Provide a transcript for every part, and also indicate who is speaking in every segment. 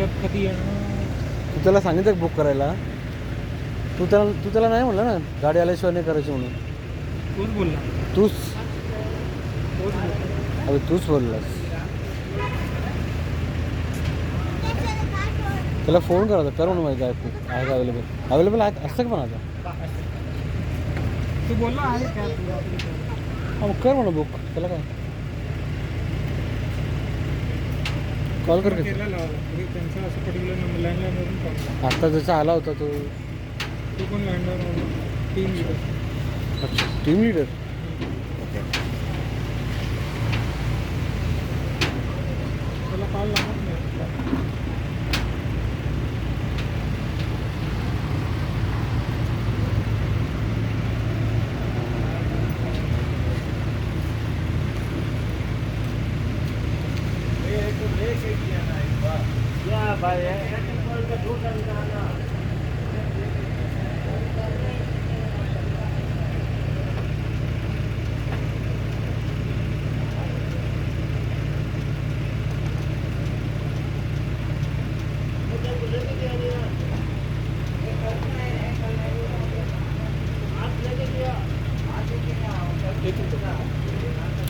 Speaker 1: Cab कधी येणार?
Speaker 2: तू त्याला सांगितलं बुक करायला? तू त्याला नाही म्हणलं ना गाडी आल्याशिवाय नाही करायची म्हणून.
Speaker 1: कोण बोलला?
Speaker 2: तूच.
Speaker 1: कोण बोलला?
Speaker 2: अरे तूच बोललास. त्याला फोन करायचा, कर म्हणून माहिती आहे का अवेलेबल आहे असं का म्हणायचं?
Speaker 1: तू बोलला आहे कॅब.
Speaker 2: हा मग कर म्हणून बुक, त्याला काय. कॉल कर.
Speaker 1: केला लावला त्यांचा असं पर्टिक्युलर नंबर लँडलाईनवरून कॉल.
Speaker 2: आत्ता जसा आला होता तो
Speaker 1: पण लँडलाईनवरून टीम लीडर.
Speaker 2: अच्छा टीम लीडर.
Speaker 1: त्याला कॉल लागत नाही.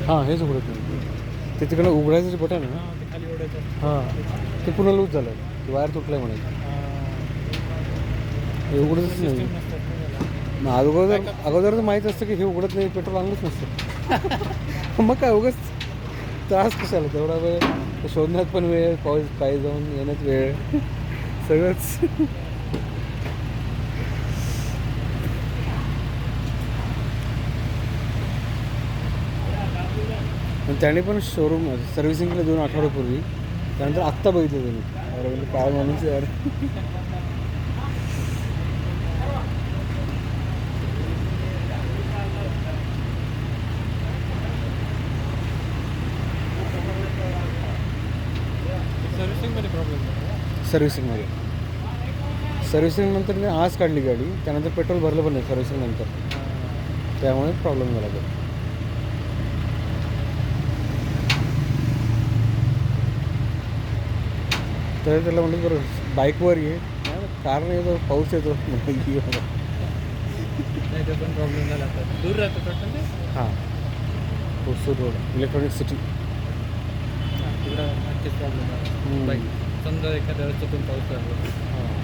Speaker 2: हां हेच उघडत नाही. ते तिकडं उघडायचं जे बटन आहे ना,
Speaker 1: ते खाली ओढायचं.
Speaker 2: हां ते पुन्हा लूज झालं. ते वायर तुटलं आहे म्हणायचं. हे उघडतच नाही. मग अगोदरच माहीत असतं की हे उघडत नाही, पेट्रोल आणलंच नसतं. मग काय उगाच त्रास कशाला तेवढा वेळ शोधण्यात पण वेळ, पायी जाऊन येण्यात वेळ, सगळंच. त्याने पण शोरूम सर्व्हिसिंगला 2 आठवड्यापूर्वी, त्यानंतर आत्ता बघितलं त्यांनी. अरे म्हणजे काय माणूस यार.
Speaker 1: सर्व्हिसिंगमध्ये प्रॉब्लेम.
Speaker 2: सर्व्हिसिंग नंतर मी आज काढली गाडी, त्यानंतर पेट्रोल भरलं पण नाही सर्व्हिसिंग नंतर, त्यामुळे प्रॉब्लेम झाला. तर त्याला म्हणलं बरं बाईकवर ये, कारने येतो, पाऊस येतो.
Speaker 1: नाही ते पण प्रॉब्लेम झाला. आता दूर राहतो पेट्रोल ते.
Speaker 2: हां होसूर रोड इलेक्ट्रॉनिक सिटी.
Speaker 1: तिकडं नक्कीच प्रॉब्लेम झाला. बाईक समजा एखाद्या वेळेस चुकून पाऊस लागला.
Speaker 2: हां